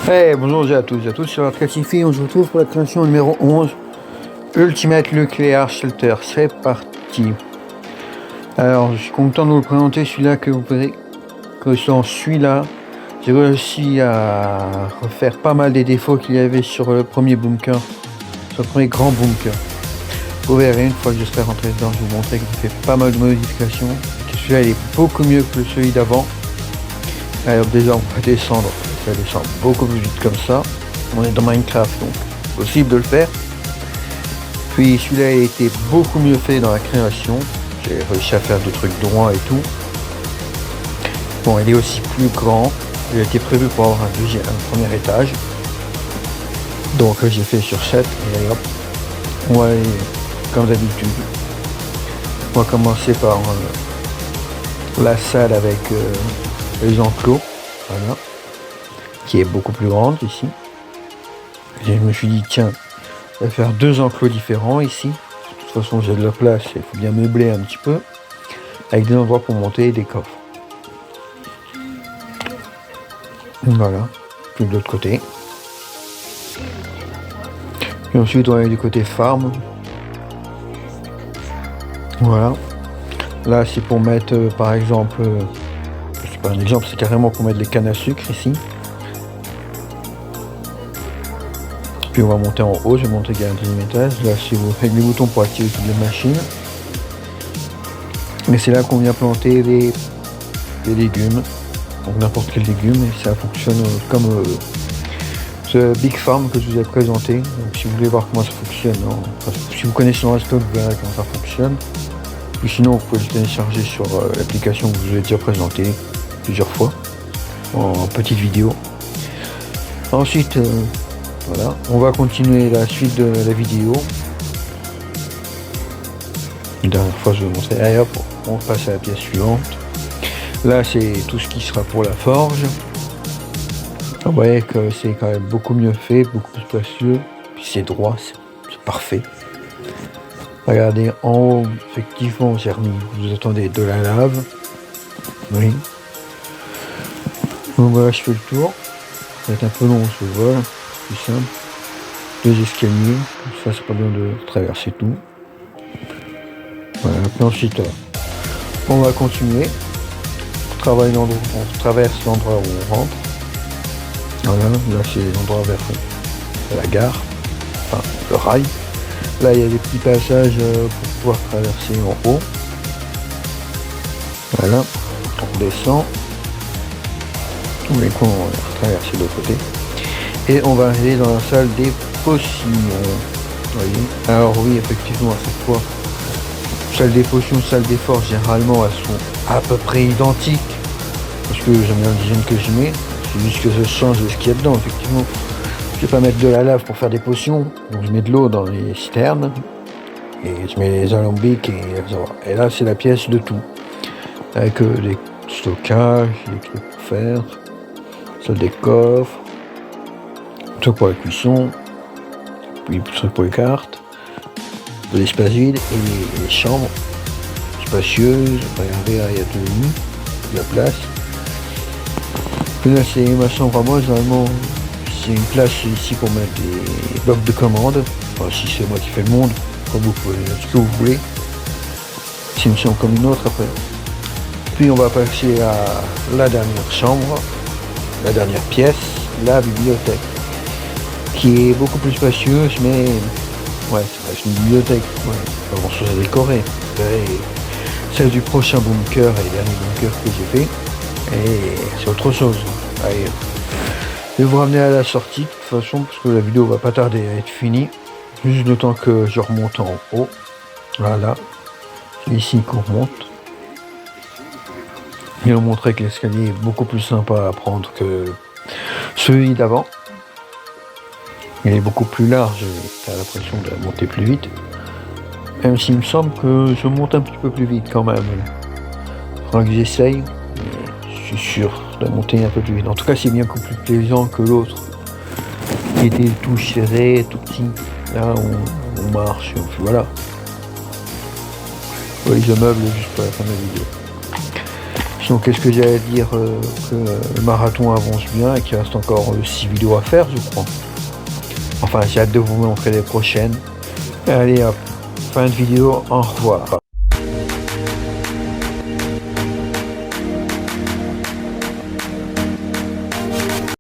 Bonjour à tous et à tous, sur la Classifié, on se retrouve pour la création numéro 11, Ultimate Nuclear Shelter. C'est parti. Alors, je suis content de vous présenter celui-là que vous verrez que dans celui-là, j'ai réussi à refaire pas mal des défauts qu'il y avait sur le premier bunker, sur le premier grand bunker. Vous verrez, une fois que je serai rentré dedans, je vais vous montrer que j'ai fait pas mal de modifications, que celui-là il est beaucoup mieux que celui d'avant. Alors déjà, on va descendre. Ça descend beaucoup plus vite comme ça. On est dans Minecraft, donc possible de le faire. Puis celui-là a été beaucoup mieux fait dans la création. J'ai réussi à faire des trucs droits et tout. Bon, il est aussi plus grand. Il a été prévu pour avoir un premier étage. Donc j'ai fait sur 7 et hop. On va aller comme d'habitude. On va commencer par la salle avec les enclos. Voilà. Qui est beaucoup plus grande ici. Et je me suis dit tiens, je vais faire deux enclos différents ici. De toute façon j'ai de la place, il faut bien meubler un petit peu. Avec des endroits pour monter des coffres. Voilà, puis de l'autre côté. Et ensuite on va aller du côté farm. Voilà. Là c'est pour mettre par exemple, c'est pas un exemple, c'est carrément pour mettre les cannes à sucre ici. Puis on va monter en haut, je vais monter à un deuxième étage. Là, si vous faites les boutons pour activer toutes les machines. Mais c'est là qu'on vient planter les légumes. Donc n'importe quel légume. Et ça fonctionne comme ce Big Farm que je vous ai présenté. Donc si vous voulez voir comment ça fonctionne, si vous connaissez le reste, vous verrez comment ça fonctionne. Ou sinon, vous pouvez le télécharger sur l'application que je vous ai déjà présentée plusieurs fois en petite vidéo. Ensuite, voilà, on va continuer la suite de la vidéo. La dernière fois je vous ai montré. Allez hop, on passe à la pièce suivante. Là c'est tout ce qui sera pour la forge. Vous voyez que c'est quand même beaucoup mieux fait, beaucoup plus spacieux. Puis c'est droit, c'est parfait. Regardez en haut, effectivement j'ai remis, vous attendez de la lave. Oui. Donc voilà, je fais le tour. Ça va être un peu long ce vol. Plus simple. Deux escaliers, ça c'est pas besoin de traverser tout. Voilà, puis ensuite on va continuer. On traverse l'endroit où on rentre. Voilà, là c'est l'endroit vers la gare, enfin le rail. Là il y a des petits passages pour pouvoir traverser en haut. Voilà, on descend. On va traverser de l'autre côté. Et on va aller dans la salle des potions. Voyez. Alors oui, effectivement, à cette fois, salle des potions, salle des forges, généralement, elles sont à peu près identiques. Parce que j'aime bien le design que je mets. C'est juste que je change ce qu'il y a dedans, effectivement. Je vais pas mettre de la lave pour faire des potions. Donc je mets de l'eau dans les citernes. Et je mets les alambics et là, c'est la pièce de tout. Avec des stockages, des trucs pour faire. Salle des coffres. Truc pour la cuisson, puis truc pour les cartes, de l'espace vide et les chambres spacieuses. Regardez, là il y a de la place. Puis là c'est ma chambre à moi, généralement c'est une place ici pour mettre des blocs de commande. Enfin, si c'est moi qui fais le monde, comme vous pouvez, ce que vous voulez. C'est une chambre comme une autre après. Puis on va passer à la dernière chambre, la dernière pièce, la bibliothèque. Qui est beaucoup plus spacieuse, mais ouais, c'est une bibliothèque, ouais, pas grand chose à décorer. Celle du prochain bunker et dernier bunker que j'ai fait, et c'est autre chose. Allez, je vais vous ramener à la sortie de toute façon, parce que la vidéo va pas tarder à être finie. Juste le temps que je remonte en haut. Voilà, c'est ici qu'on remonte. Et on montrait que l'escalier est beaucoup plus sympa à prendre que celui d'avant. Il est beaucoup plus large et tu as l'impression de monter plus vite. Même s'il me semble que je monte un petit peu plus vite quand même. Il faudra que j'essaye, mais je suis sûr de monter un peu plus vite. En tout cas, c'est bien beaucoup plus plaisant que l'autre, qui était tout serré, tout petit. Là, on marche et on fait voilà. Oui, je meuble juste pour la fin de la vidéo. Donc qu'est-ce que j'allais dire, que le marathon avance bien et qu'il reste encore 6 vidéos à faire, je crois. Enfin, j'ai hâte de vous montrer les prochaines. Allez hop, fin de vidéo, au revoir.